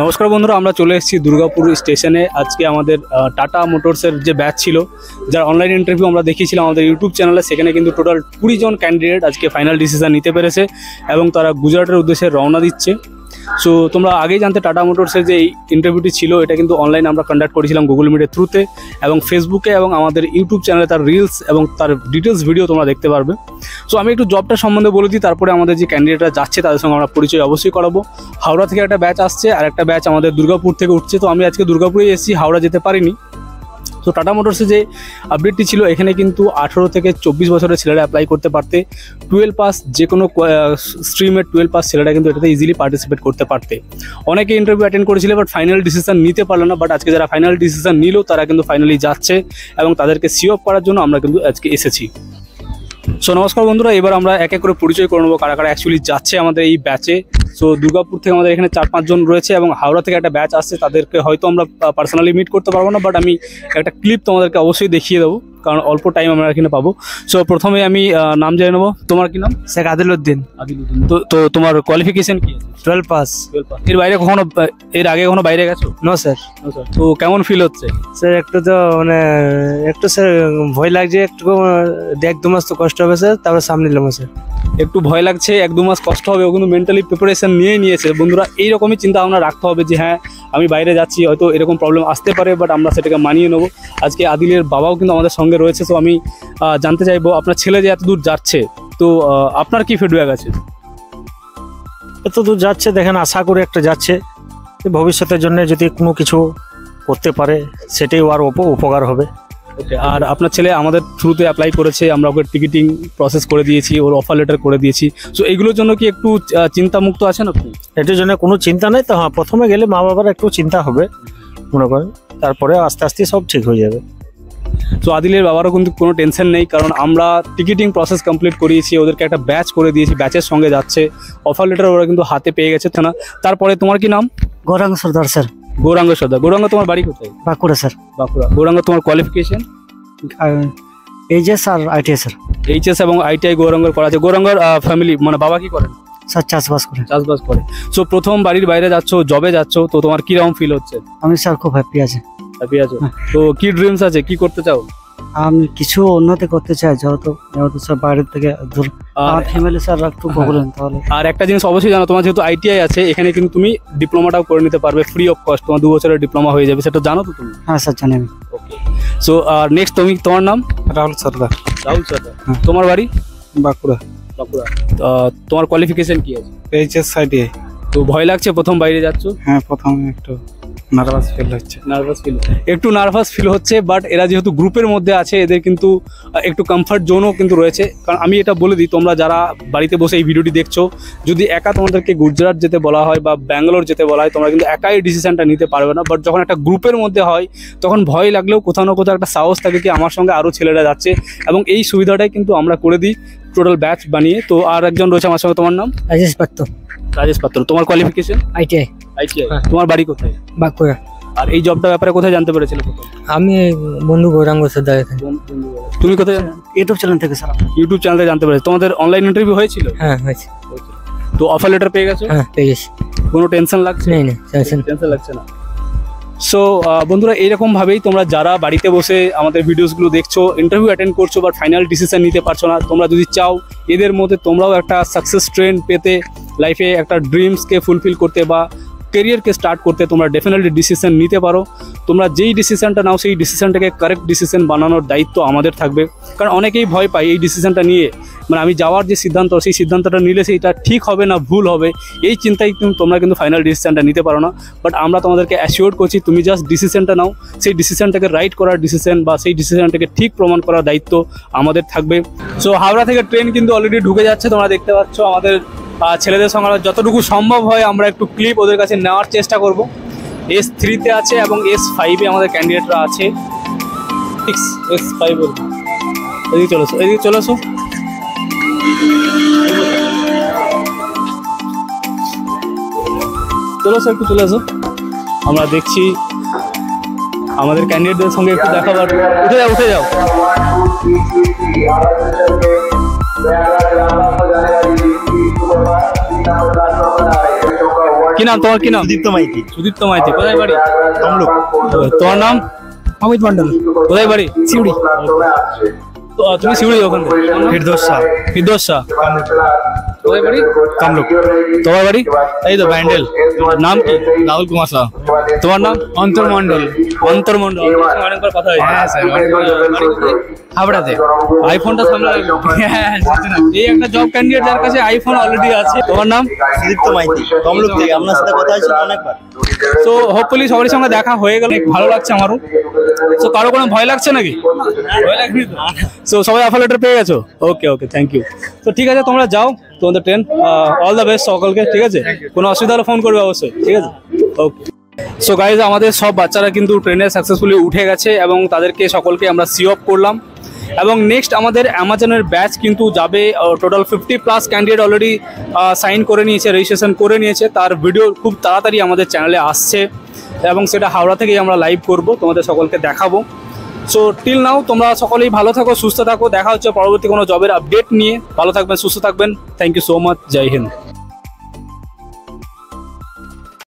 নমস্কার বন্ধুরা, আমরা চলে এসেছি দুর্গাপুর স্টেশনে। আজকে আমাদের টাটা মোটরসের যে ব্যাচ ছিল, যার অনলাইন ইন্টারভিউ আমরা দেখিয়েছিলাম আমাদের ইউটিউব চ্যানেলে, সেখানে কিন্তু টোটাল 20 জন ক্যান্ডিডেট আজকে ফাইনাল ডিসিশন নিতে পেরেছে এবং তারা গুজরাটের উদ্দেশ্যে রওনা দিচ্ছে। সো তোমরা আগেই জানতে, টাটা মোটরসের যে ইন্টারভিউটি ছিল এটা কিন্তু অনলাইন আমরা কন্ডাক্ট করেছিলাম গুগল মিটের থ্রুতে, এবং ফেসবুকে এবং আমাদের ইউটিউব চ্যানেলে তার রিলস এবং তার ডিটেলস ভিডিও তোমরা দেখতে পারবে। সো আমি একটু জবটা সম্বন্ধে বলে দিই, তারপরে আমাদের যে ক্যান্ডিডেটরা যাচ্ছে তাদের সঙ্গে আমরা পরিচয় অবশ্যই করাবো। হাওড়া থেকে একটা ব্যাচ আসছে আর একটা ব্যাচ আমাদের দুর্গাপুর থেকে উঠছে। তো আমি আজকে দুর্গাপুরে এসেছি, হাওড়া যেতে পারিনি। তো টাটা মোটরসে যে আপডেটটি ছিল, এখানে কিন্তু 18 থেকে 24 বছরের ছেলেরা অ্যাপ্লাই করতে পারতে। 12 পাস, যে কোনো স্ট্রিমের 12 পাস ছেলেরা কিন্তু এটাতে ইজিলি পার্টিসিপেট করতে পারতে। অনেকে ইন্টারভিউ অ্যাটেন্ড করেছিল বাট ফাইনাল ডিসিশন নিতে পারলো না। বাট আজকে যারা ফাইনাল ডিসিশন নিল তারা কিন্তু ফাইনালি যাচ্ছে এবং তাদেরকে সি অফ করার জন্য আমরা কিন্তু আজকে এসেছি। সো নমস্কার বন্ধুরা, এবার আমরা এক এক করে পরিচয় করে নেবো কারা কারা অ্যাকচুয়ালি যাচ্ছে আমাদের এই ব্যাচে। সো দুর্গাপুর থেকে আমাদের এখানে 4-5 জন রয়েছে এবং হাওড়া থেকে একটা ব্যাচ আসছে। তাদেরকে হয়তো আমরা পার্সোনালি মিট করতে পারবো না, বাট আমি একটা ক্লিপ তোমাদেরকে অবশ্যই দেখিয়ে দেবো, কারণ অল্প টাইম আমরা এখানে পাবো। সো প্রথমে আমি নাম জেনে নেবো। তোমার কি নাম? শেখ আদিলউদ্দিন। তো তোমার কোয়ালিফিকেশন কি? 12 পাস। এর আগে কখনো বাইরে গেছো? No sir. তো কেমন ফিল হচ্ছে? স্যার একটু তো একটু স্যার ভয় লাগছে, একটু 1-2 মাস তো কষ্ট হবে স্যার, তারপরে সামনে নিলাম স্যার। একটু ভয় লাগছে, 1-2 মাস কষ্ট হবে, ও কিন্তু মেন্টালি প্রিপারেশন নিয়েছে। বন্ধুরা, এইরকমই চিন্তা ভাবনা রাখতে হবে যে হ্যাঁ, আমি বাইরে যাচ্ছি, হয়তো এরকম প্রবলেম আসতে পারে, বাট আমরা সেটাকে মানিয়ে নেবো। আজকে আদিলের বাবাও কিন্তু আমাদের সঙ্গে রয়েছে। তো আমি জানতে চাইবো, আপনার ছেলে যে এত দূর যাচ্ছে, তো আপনার কি ফিডব্যাক আছে? এত দূর যাচ্ছে, দেখেন আশা করে একটা যাচ্ছে, ভবিষ্যতের জন্য যদি কোনো কিছু করতে পারে সেটাই ওর উপকার হবে। ওকে, আর আপনার ছেলে আমাদের থ্রুতে অ্যাপ্লাই করেছে, আমরা ওকে টিকিটিং প্রসেস করে দিয়েছি, ওর অফার লেটার করে দিয়েছি। সো এইগুলোর জন্য কি একটু চিন্তামুক্ত আছেন আপনি? এটার জন্য কোনো চিন্তা নেই তো। হ্যাঁ, প্রথমে গেলে মা বাবার একটু চিন্তা হবে মনে করেন, তারপরে আস্তে আস্তে সব ঠিক হয়ে যাবে। তো আদিলের বাবারও কিন্তু কোনো টেনশন নেই, কারণ আমরা টিকিটিং প্রসেস কমপ্লিট করিয়েছি, ওদেরকে একটা ব্যাচ করে দিয়েছি, ব্যাচের সঙ্গে যাচ্ছে, অফার লেটার ওরা কিন্তু হাতে পেয়ে গেছে না। তারপরে তোমার কি নাম? গৌরাঙ্গ সর্দার স্যার। গৌরাঙ্গ সর্দার। গৌরাঙ্গ, তোমার বাড়ি কোথায়? বাঁকুড়া স্যার। বাঁকুড়া। গৌরাঙ্গ, তোমার কোয়ালিফিকেশন? এইচএস আর আইটিআই স্যার। এইচএস এবং আইটিআই গৌরাঙ্গর করা আছে। গৌরাঙ্গর ফ্যামিলি মানে বাবা কি করেন? স্যার চাষবাস করে। সো প্রথম বাড়ির বাইরে যাচ্ছ, জবে যাচ্ছ, তো তোমার কিরকম ফিল হচ্ছে? আমি স্যার খুব হ্যাপি আছি। হ্যাপি আছো? তো কি ড্রিমস আছে, কি করতে চাও? আমি কিছু উন্নতি করতে চাই, যেহেতু স্যার বাইরের থেকে দূর, আমার ফ্যামিলি স্যার একটু বলেন তাহলে। আর একটা জিনিস অবশ্যই জানো, তোমার যেহেতু আইটিআই আছে, এখানে কিন্তু তুমি ডিপ্লোমাটাও করে নিতে পারবে ফ্রি অফ কস্ট। তোমার 2 বছরের ডিপ্লোমা হয়ে যাবে, সেটা জানো তো তুমি? হ্যাঁ স্যার, জানি আমি। ওকে। সো নেক্সট, তোমার নাম? রাহুল সর্দার। রাহুল সর্দার। তোমার বাড়ি? বাঁকুড়া। বাঁকুড়া। তোমার কোয়ালিফিকেশন কি আছে? HS ITI. তো ভয় লাগছে প্রথম বাইরে যাচ্ছ? হ্যাঁ, প্রথমে একটু নার্ভাস ফিল হচ্ছে, বাট এরা যেহেতু গ্রুপের মধ্যে আছে, এদের কিন্তু একটু কমফর্ট জোনও কিন্তু রয়েছে। কারণ আমি এটা বলে দিই, তোমরা যারা বাড়িতে বসে এই ভিডিওটি দেখছো, যদি একা তোমাদেরকে গুজরাট যেতে বলা হয় বা ব্যাঙ্গালোর যেতে বলা হয়, তোমরা কিন্তু একাই ডিসিশনটা নিতে পারবে না। বাট যখন একটা গ্রুপের মধ্যে হয়, তখন ভয় লাগলেও কোথাও না কোথাও একটা সাহস থাকে কি আমার সঙ্গে আরও ছেলেরা যাচ্ছে, এবং এই সুবিধাটাই কিন্তু আমরা করে দিই টোটাল ব্যাচ বানিয়ে। তো আর একজন রয়েছে আমার সঙ্গে, তোমার নাম? রাজেশ পাত্র। রাজেশ পাত্র। তোমার কোয়ালিফিকেশন? আইটিআই। তোমার বাড়ি কোথায়? বাঁকুড়া। আর এই জবটার ব্যাপারে কোথায় জানতে পেরেছিলে? আমি বন্ধু গৌরাঙ্গ সর্দার। তুমি কোথায়? ইউটিউব চ্যানেল থেকে স্যার। ইউটিউব চ্যানেল থেকে জানতে পেরেছি। তোমাদের অনলাইন ইন্টারভিউ হয়েছিল? হ্যাঁ, হয়েছে। তো অফার লেটার পেয়ে গেছো? হ্যাঁ, পেয়ে গেছি। কোনো টেনশন লাগছে? নেই, টেনশন লাগছে না। সো বন্ধুরা, এইরকমভাবেই তোমরা যারা বাড়িতে বসে আমাদের ভিডিওসগুলো দেখছো, ইন্টারভিউ অ্যাটেন্ড করছো বাট ফাইনাল ডিসিশন নিতে পারছো না, তোমরা যদি চাও এদের মধ্যে তোমরাও একটা সাকসেস ট্রেন্ড পেতে, লাইফে একটা ড্রিমসকে ফুলফিল করতে বা কেরিয়ারকে স্টার্ট করতে, তোমরা ডেফিনেটলি ডিসিশন নিতে পারো। তোমরা যেই ডিসিশনটা নাও, সেই ডিসিশনটাকে কারেক্ট ডিসিশন বানানোর দায়িত্ব আমাদের থাকবে। কারণ অনেকেই ভয় পায় এই ডিসিশনটা নিয়ে, মানে আমি যাওয়ার যে সিদ্ধান্ত, সেই সিদ্ধান্তটা নিলে সেইটা ঠিক হবে না ভুল হবে, এই চিন্তায় তোমরা কিন্তু ফাইনাল ডিসিশনটা নিতে পারো না। বাট আমরা তোমাদেরকে অ্যাসিওর করছি, তুমি জাস্ট ডিসিশনটা নাও, সেই ডিসিশনটাকে রাইট করার ডিসিশন বা সেই ডিসিশনটাকে ঠিক প্রমাণ করার দায়িত্ব আমাদের থাকবে। সো হাওড়া থেকে ট্রেন কিন্তু অলরেডি ঢুকে যাচ্ছে, তোমরা দেখতে পাচ্ছ। আমাদের ছেলেদের সঙ্গে যতটুকু সম্ভব হয় আমরা একটু ক্লিপ ওদের কাছে নেওয়ার চেষ্টা করব। S3-তে আছে এবং S5-এ আমাদের ক্যান্ডিডেটরা আছে। S5 এদিকে চলে আসো। একটু চলে আসো। আমরা দেখছি আমাদের ক্যান্ডিডেটদের সঙ্গে একটু দেখা পাবো। উঠে যাও। কি নাম তোমার, কি নাম? সুদীপ্ত মাইতি। সুদীপ্ত মাইতি। কোথায় বাড়ি? তমলুক। তোমার নাম? অমিত মন্ডল, কোথায় বাড়ি? সিউড়ি। তো তুমি শিউড়ি ওখান থেকে? ফিরদৌস শাহ। ফিরদৌস শাহ। কোথায় বাড়ি? তমলুক। তোমার বাড়ি? এই তো ব্যান্ডেল। নাম কি? রাহুল কুমার শাহ। তোমার নাম? অন্তর মন্ডল। অন্তর মন্ডল। অনেকবার কথা হয়েছে। হ্যাঁ স্যার, হাবড়াতে। আইফোনটা সামনে রাখো। এই একটা জব ক্যান্ডিডেট যার কাছে আইফোন অলরেডি আছে। তোমার নাম? সুদীপ্ত মাইতি, তমলুক থেকে। আপনার সাথে কথা হয়েছিল অনেকবার। তো হোপফুলি সবার সঙ্গে দেখা হয়ে গেল, অনেক ভালো লাগছে আমারও। তো কারো কোনো ভয় লাগছে নাকি? ভয় লাগনি তো? সো সবাই অফার লেটার পেয়ে গেছো? ওকে ওকে, থ্যাংক ইউ। তো ঠিক আছে, তোমরা যাও তোমাদের ট্রেন। অল দ্য বেস্ট সকলকে, ঠিক আছে? কোনো অসুবিধা হলে ফোন করবে অবশ্যই, ঠিক আছে? ওকে। সো গাইজ, আমাদের সব বাচ্চারা কিন্তু ট্রেনে সাকসেসফুলি উঠে গেছে এবং তাদেরকে সকলকে আমরা সি অফ করলাম। এবং নেক্সট আমাদের অ্যামাজনের ব্যাচ কিন্তু যাবে। টোটাল 50+ ক্যান্ডিডেট অলরেডি সাইন করে নিয়েছে, রেজিস্ট্রেশন করে নিয়েছে। তার ভিডিও খুব তাড়াতাড়ি আমাদের চ্যানেলে আসছে এবং সেটা হাওড়া থেকেই আমরা লাইভ করব, তোমাদের সকলকে দেখাবো। সো টিল নাও তোমরা সকলেই ভালো থাকো, সুস্থ থাকো। দেখা হচ্ছে পরবর্তী কোনো জবের আপডেট নিয়ে। ভালো থাকবেন, সুস্থ থাকবেন। Thank you so much. জয় হিন্দ।